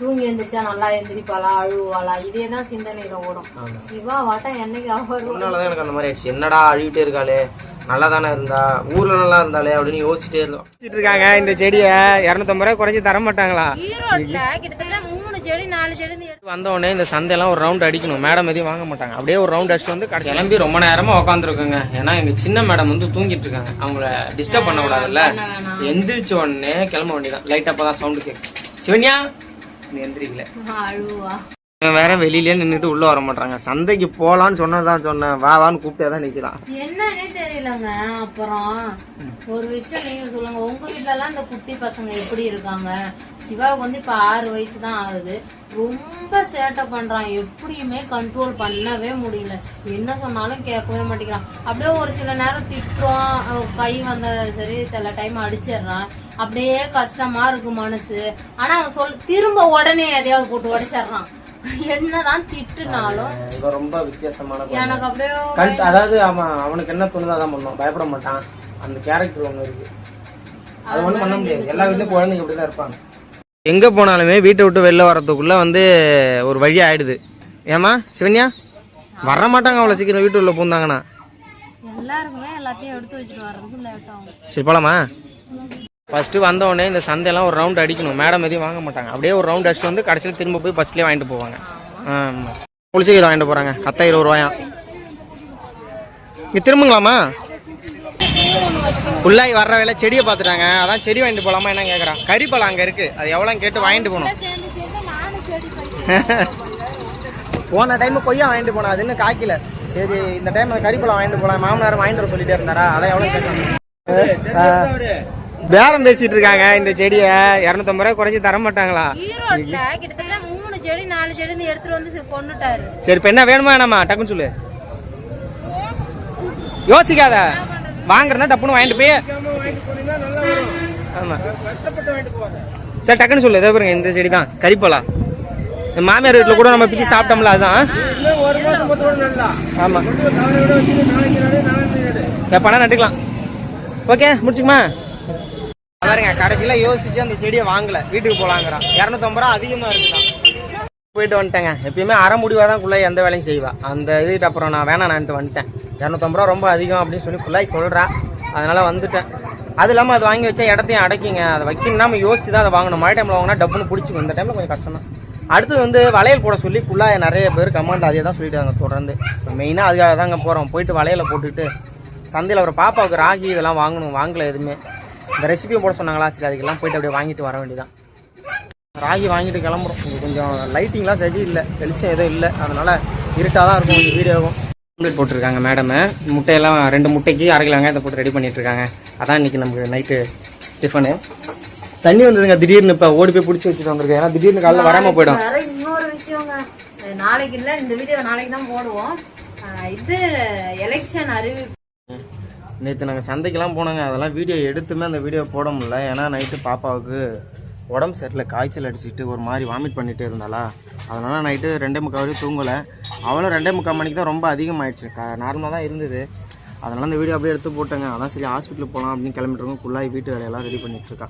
தூங்கி எந்திரிச்சா நல்லா எந்திரிப்பாளா அழுவாளா இதேதான் சிந்தனையில ஓடும். சிவா வாட்டம் என்னைக்கு அவருனாலதான் எனக்கு அந்த மாதிரி ஆயிடுச்சு. என்னடா அழுவிட்டே இருக்காளே, நல்லா தானே இருந்தா, ஊர்ல நல்லா இருந்தாலே அப்படின்னு யோசிச்சுட்டே இருக்காங்க. இந்த செடியை 250 ரூபாய் குறைச்சி தர மாட்டாங்களா? ஈரோட்ல கிட்டத்தட்ட 3 செடி 4 செடி வந்தவொடனே இந்த சந்தையெல்லாம் ஒரு ரவுண்ட் அடிக்கணும். மேடம் எதையும் வாங்க மாட்டாங்க. அப்படியே ஒரு ரவுண்ட் அடிச்சுட்டு வந்து கடைசி கிளம்பி ரொம்ப நேரமா உட்காந்துருக்குங்க. ஏன்னா எங்க சின்ன மேடம் வந்து தூங்கிட்டு இருக்காங்க. அவங்கள டிஸ்டர்ப் பண்ண கூடாதுல்ல. எந்திரிச்ச உடனே கிளம்ப வேண்டியதான். லைட் அப்பதான் சவுண்டு கேட்கும். சிவன்யா நீ எந்திரிக்கல, வேற வெளியிலே நின்றுட்டு உள்ள வர மாட்டாங்க. சந்தைக்கு போலான்னு சொன்னதான் சொன்னேன், வான்னு கூப்பிட்டேதான் நிக்கிறான். என்னன்னே தெரியலங்க. அப்புறம் ஒரு விஷயம் நீங்க சொல்லுங்க, உங்க வீட்டுல எல்லாம் இந்த குட்டி பசங்க எப்படி இருக்காங்க? சிவாவுக்கு வந்து இப்ப 6 வயசு தான் ஆகுது. ரொம்ப சேட்டை பண்றான். எப்படியுமே கண்ட்ரோல் பண்ணவே முடியல. என்ன சொன்னாலும் கேட்கவே மாட்டேங்கிறான். அப்படியே ஒரு சில நேரம் திட்டுறோம், கை வந்த சரி, சில டைம் அடிச்சிடுறான். அப்படியே கஷ்டமா இருக்கு மனசு. ஆனா அவன் திரும்ப உடனே எதையாவது போட்டு உடைச்சிடுறான். என்னதான் திட்டுனாலும் ரொம்ப வித்தியாசமான எனக்கு அப்படியே அதாவது அவனுக்கு என்ன தோணுதோ அதான் பண்ணும். பயப்பட மாட்டான். அந்த கேரக்டர் ஒண்ணு இருக்கு. அது ஒண்ணும் பண்ண முடியாது. எல்லா வீட்லயும் குழந்தைங்க இப்படிதான் இருப்பாங்க. எங்க போனாலுமே வீட்டை விட்டு வெளில வர்றதுக்குள்ள வந்து ஒரு வழி ஆயிடுது. ஏமா சிவன்யா வர மாட்டாங்க அவ்வளவு சீக்கிரம் வீட்டு உள்ள பூந்தாங்கன்னா. எல்லாருக்குமே எல்லாத்தையும் எடுத்து வச்சுட்டு வர்றதுக்கு லேட் ஆகும். சரி போலாமா? ஃபர்ஸ்ட் வந்தவொடனே இந்த சந்தையெல்லாம் ஒரு ரவுண்ட் அடிக்கணும். மேடம் எதையும் வாங்க மாட்டாங்க. அப்படியே ஒரு ரவுண்ட் அடிச்சுட்டு வந்து கடைசியில் திரும்ப போய் ஃபர்ஸ்ட்லேயே வாங்கிட்டு போவாங்க. புளிச்சக்கீரை வாங்கிட்டு போறாங்க. கத்த 20 ரூபாயா. நீ திரும்புங்களாமா? உள்ளாய் வர்ற வேலை செடியை பார்த்துட்டாங்க. அதான் செடி வாங்கிட்டு போகலாமா என்ன கேட்குறான். கறிப்பழம் அங்கே இருக்கு, அது எவ்வளோன்னு கேட்டு வாங்கிட்டு போகணும். போன டைம் கொய்யா வாங்கிட்டு போனோம், அது இன்னும் காய்க்கல. சரி இந்த டைம் கறிப்பழம் வாங்கிட்டு போகலாம். மாமனார் வாங்கிட்டு வர சொல்லிட்டே இருந்தாரா, அதான் எவ்வளோ கேட்கணும். பேரம் பேசிட்டு இருக்காங்க. இந்த செடியை 250 ரூபாய் குறைச்சி தர மாட்டாங்களா? ஈரோட்ல கிட்டத்தட்ட 3 செடி 4 செடி எடுத்துட்டு வந்து கொண்டுட்டாரு. சரி இப்ப என்ன வேணுமா வேணாமா டக்குன்னு சொல்லு. யோசிக்காத, வாங்குறதா டப்புன்னு வாங்கிட்டு போய். ஆமா சரி டக்குன்னு சொல்லு. எதோ பாருங்க இந்த செடி தான் கறிப்பழம். மாமியார் வீட்டுல கூட நம்ம பிச்சு சாப்பிட்டோம்ல, அதுதான். ஆமா எப்பனா நட்டுக்கலாம். ஓகே முடிச்சுக்குமா? பாருங்க கடைசியில யோசிச்சு அந்த செடியை வாங்கல, வீட்டுக்கு போலாங்கிறான். 250 ரூபா அதிகமா இருக்குதான். போயிட்டு வந்துட்டேங்க. எப்பயுமே அரை முடிவா தான் குள்ளாய் எந்த வேலையும் செய்வா. அந்த இதுக்கு அப்புறம் நான் வேணான்ட்டு வந்துட்டேன். 250 ரூபா ரொம்ப அதிகம் அப்படின்னு சொல்லி குள்ளாய் சொல்றா. அதனால வந்துட்டேன். அது இல்லாம அது வாங்கி வச்சா இடத்தையும் அடைக்கிங்க. அதை வைக்கணும் நம்ம யோசிச்சு தான் அதை வாங்கணும். மழை டைம்ல வாங்கினா டப்புன்னு பிடிச்சிக்கும். இந்த டைம்ல கொஞ்சம் கஷ்டம் தான். அடுத்தது வந்து வளையல் போட சொல்லி குள்ளாய நிறைய பேர் கமெண்ட் அதே தான் சொல்லிட்டாங்க தொடர்ந்து. மெயினா அதுக்காக தாங்க போறோம். போயிட்டு வளையலை போட்டுட்டு சந்தையில் ஒரு பாப்பாவுக்கு ராகி இதெல்லாம் வாங்கணும். வாங்கல எதுவுமே. இந்த ரெசிபியும் போட சொன்னாங்களா, சரி அதுக்கெல்லாம் போயிட்டு அப்படியே வாங்கிட்டு வர வேண்டியதான். ராகி வாங்கிட்டு கிளம்புறோம். கொஞ்சம் லைட்டிங்லாம் சரி இல்லை, வெளிச்சம் எதுவும் இல்லை, அதனால இருட்டாக தான் இருக்கும் இந்த வீடியோவும். ஆம்லேட் போட்டிருக்காங்க மேடம். முட்டையெல்லாம் 2 முட்டைக்கு 1/2 கிலோ வெங்காயத்தை போட்டு ரெடி பண்ணிட்டு இருக்காங்க. அதான் இன்னைக்கு நமக்கு நைட்டு டிஃபனு. தண்ணி வந்துடுங்க திடீர்னு. இப்போ ஓடி போய் பிடிச்சி வச்சுட்டு வந்திருக்கேன். ஏன்னா திடீர்னு காலைல வராமல் போயிடும். இன்னொரு விஷயங்க, நாளைக்கு இல்லை, இந்த வீடியோ நாளைக்கு தான் போடுவோம். இது எலெக்ஷன் அறிவிப்பு. நேற்று நாங்கள் சந்தைக்கெல்லாம் போனாங்க. அதெல்லாம் வீடியோ எடுத்துமே அந்த வீடியோ போட முடியல. ஏன்னா நைட்டு பாப்பாவுக்கு உடம்பு சரியில்லை, காய்ச்சல் அடிச்சுட்டு ஒரு மாதிரி வாமிட் பண்ணிகிட்டே இருந்தாளா. அதனால் நைட்டு 2:45 வரையும் தூங்கலை. அவளும் 2:45 மணிக்கு தான் ரொம்ப அதிகமாகிடுச்சு. நார்மலாக தான் இருந்தது. அதனால் அந்த வீடியோ அப்படியே எடுத்து போட்டாங்க. அதான் சரி ஹாஸ்பிட்டலுக்கு போகலாம் அப்படின்னு கிளம்பிட்டுருக்கோம். குள்ளாய் வீட்டு வேலையெல்லாம் ரெடி பண்ணிட்டு இருக்கா.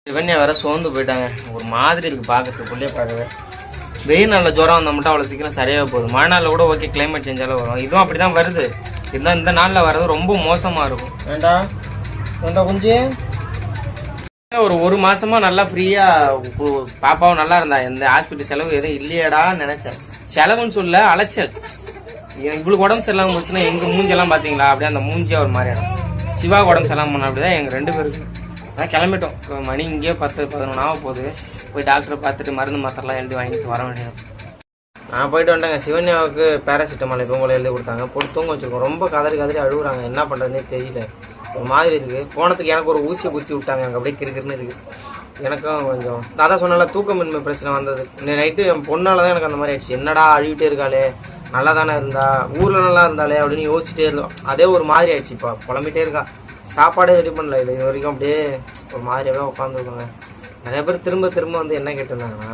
சிவன்யா வேற சோர்ந்து போயிட்டாங்க. ஒரு மாதிரி இருக்குது பார்க்கறதுக்கு, பிள்ளைய பார்க்கவே. வெயில் நல்ல ஜுரம் வந்தால் மட்டும் அவ்வளோ சீக்கிரம் சரியாக போகுது. மழை நாளில் கூட ஓகே, கிளைமேட் சேஞ்சாலும் வரும். இதுவும் அப்படி தான் வருது. இதுதான் இந்த நாளில் வர்றது ரொம்ப மோசமாக இருக்கும். வேண்டாம் கொஞ்சம் ஒரு மாசமா நல்லா ஃப்ரீயாக பாப்பாவும் நல்லா இருந்தா. எந்த ஹாஸ்பிட்டல் செலவு எதுவும் இல்லையடான்னு நினைச்சேன். செலவுன்னு சொல்ல, அலைச்சல். இவ்வளவு உடம்பு சரியில்லாமல் போச்சுன்னா எங்கள் மூஞ்செல்லாம் பார்த்தீங்களா அப்படியே அந்த மூஞ்சியாக ஒரு மாதிரி ஆகும். சிவா உடம்பு சரியில்லாமல் பண்ண அப்படிதான் எங்கள் 2 பேருக்கு. அதான் கிளம்பிட்டோம். இப்போ மணி இங்கேயே 10-11 ஆக போகுது. போய் டாக்டரை பார்த்துட்டு மருந்து மாத்திரலாம் எழுதி வாங்கிட்டு வர வேண்டியது. நான் போயிட்டு வந்துட்டேங்க. சிவன்யாவுக்கு பேராசிட்டமால் இப்போ உங்களை எழுதி கொடுத்தாங்க. போட்டு தூங்க வச்சுருக்கோம். ரொம்ப கதறி அழுகுறாங்க. என்ன பண்ணுறதுனே தெரியல. ஒரு மாதிரி இருக்குது. போனதுக்கு எனக்கு ஒரு ஊசியை குத்தி விட்டாங்க. அங்கே அப்படியே கிறுக்கிறுன்னு இருக்குது. எனக்கும் கொஞ்சம் நான் தான் சொன்னால தூக்கமின்மை பிரச்சனை வந்தது. நைட்டு என் பொண்ணால் தான் எனக்கு அந்த மாதிரி ஆயிடுச்சு. என்னடா அழுவிட்டே இருக்காளே, நல்லா தானே இருந்தா, ஊரில் நல்லா இருந்தாலே அப்படின்னு யோசிச்சுட்டே இருந்தோம். அதே ஒரு மாதிரி ஆயிடுச்சு. இப்போ புலம்பிட்டே இருக்கா. சாப்பாடே ரெடி பண்ணல. இது வரைக்கும் அப்படியே ஒரு மாதிரியாவே உட்காந்துருக்காங்க. நிறைய பேர் திரும்ப வந்து என்ன கேட்டிருந்தாங்கன்னா,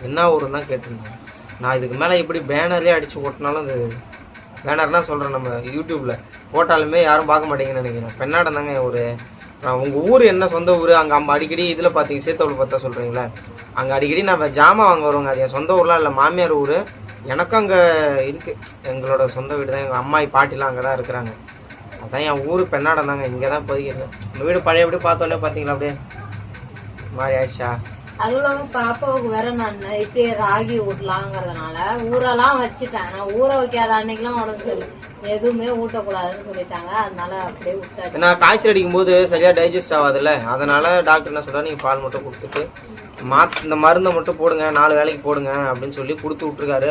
என்ன ஊருன்னு தான் கேட்டிருந்தாங்க. நான் இதுக்கு மேலே இப்படி பேனர்லேயே அடித்து ஓட்டினாலும் அது பேனர்னா சொல்கிறேன், நம்ம யூடியூப்பில் போட்டாலுமே யாரும் பார்க்க மாட்டேங்கன்னு நினைக்கிறேன். பெண்ணாடம் தாங்க ஒரு உங்கள் ஊர் என்ன சொந்த ஊர்? அங்கே அம்மா அடிக்கடி இதில் பார்த்தீங்க சேத்தோடு பார்த்தா சொல்கிறீங்களே, அங்கே அடிக்கடி நான் ஜாமான் வாங்க வருவாங்க. அது என் சொந்த ஊர்லாம் இல்லை, மாமியார் ஊர். எனக்கும் அங்கே இருக்குது, எங்களோட சொந்த வீடு தான். எங்கள் அம்மாயி பாட்டிலாம் அங்கே தான் இருக்கிறாங்க. அதான் என் ஊர் பெண்ணாடம் தாங்க, இங்கே தான் பதிக்கிறது. இந்த வீடு பழையபடி பார்த்தோன்னே பார்த்தீங்களா அப்படியே மாதிரி ஆயிடுச்சா. அதுவும் இல்லாம பாப்பாவுக்கு வேற நான் நைட்டே ராகி ஊட்டலாங்கிறதுனால ஊரெல்லாம் வச்சுட்டேன். நான் ஊற வைக்காத அன்னைக்கெல்லாம் உடம்பு சரி எதுவுமே ஊட்டக்கூடாதுன்னு சொல்லிட்டாங்க. அதனால அப்படியே விட்டாச்சு. நான் காய்ச்சல் அடிக்கும் போது சரியா டைஜஸ்ட் ஆகாதுல்ல, அதனால டாக்டர் என்ன சொல்றா, நீங்க பால் மட்டும் கொடுத்துட்டு இந்த மருந்தை மட்டும் போடுங்க, 4 வேளைக்கு போடுங்க அப்படின்னு சொல்லி கொடுத்து விட்டுருக்காரு.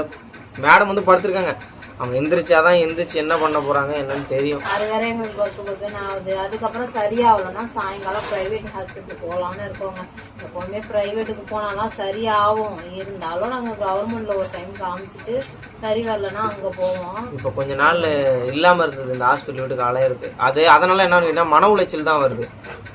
மேடம் வந்து படுத்திருக்காங்க. அவங்க எந்திரிச்சாதான் எந்திரிச்சு என்ன பண்ண போறாங்க என்னன்னு தெரியும். அது வேற எங்களுக்கு பக்குன்னு ஆகுது. அதுக்கப்புறம் சரியாகலன்னா சாயங்காலம் பிரைவேட் ஹாஸ்பிட்டல் போகலான்னு இருக்கோங்க. எப்பவுமே பிரைவேட்டுக்கு போனாதான் சரியாகும். இருந்தாலும் நாங்க கவர்மெண்ட்ல ஒரு டைம் காமிச்சிட்டு சரி வரலன்னா அங்க போவோம். இப்ப கொஞ்ச நாள் இல்லாம இருந்தது இந்த ஹாஸ்பிட்டல் வீட்டுக்கு அலையிறது. அதனால என்ன மன உளைச்சல் தான் வருது.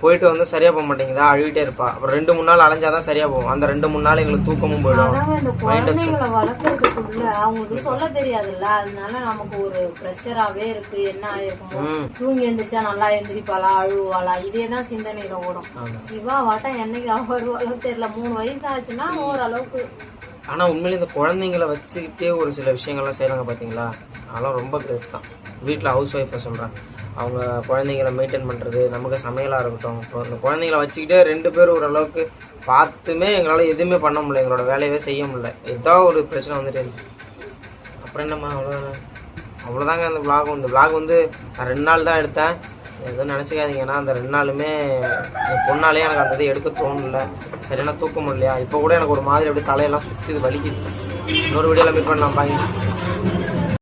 போயிட்டு வந்து சரியா போக மாட்டேங்குதா, அழுவிட்டே இருப்பா. அப்புறம் 2-3 நாள் அலைஞ்சாதான் சரியா போகும். அந்த 2-3 நாள் எங்களுக்கு தூக்கமும் போயிடும். இந்த குழந்தைங்களை வளர்க்கறதுக்குள்ள அவங்களுக்கு சொல்ல தெரியாதுல்ல, அதனால நமக்கு ஒரு பிரஷராவே இருக்கு. என்ன ஆயிருக்குமோ, தூங்கி எந்திரிச்சா நல்லா எந்திரிப்பாளா, அழுவாளா, இதேதான் சிந்தனையில ஓடும். சிவா வாட்டம் என்னைக்கு வருவாளோ தெரியல. 3 வயசு ஆச்சுன்னா ஓரளவுக்கு. ஆனா உண்மையில இந்த குழந்தைங்களை வச்சுக்கிட்டே ஒரு சில விஷயங்கள்லாம் செய்யறாங்க பாத்தீங்களா, அதெல்லாம் ரொம்ப கிரேட் தான். வீட்டுல ஹவுஸ் ஒய்ஃபை சொல்றேன், அவங்க குழந்தைங்களை மெயின்டைன் பண்ணுறது, நமக்கு சமையலாக இருக்கட்டும். இப்போ இந்த குழந்தைங்களை வச்சுக்கிட்டே 2 பேர் ஓரளவுக்கு பார்த்துமே எங்களால் எதுவுமே பண்ண முடியல, எங்களோட வேலையவே செய்ய முடியல. ஏதோ ஒரு பிரச்சனை வந்துட்டு அப்புறம் என்னம்மா அவ்வளோதாங்க அந்த விளாகும். இந்த விளாக் வந்து நான் 2 நாள் தான் எடுத்தேன், எதுவும் நினச்சிக்காதீங்க. ஏன்னா அந்த 2 நாளுமே என் பொண்ணாலே எனக்கு அந்த இது எடுக்க தோணல, சரியான தூக்கம் இல்லையா. இப்போ கூட எனக்கு ஒரு மாதிரி அப்படியே தலையெல்லாம் சுற்றி வலிக்குது. இன்னொரு வீடியோவில் மீட் பண்ணலாம், பாய்.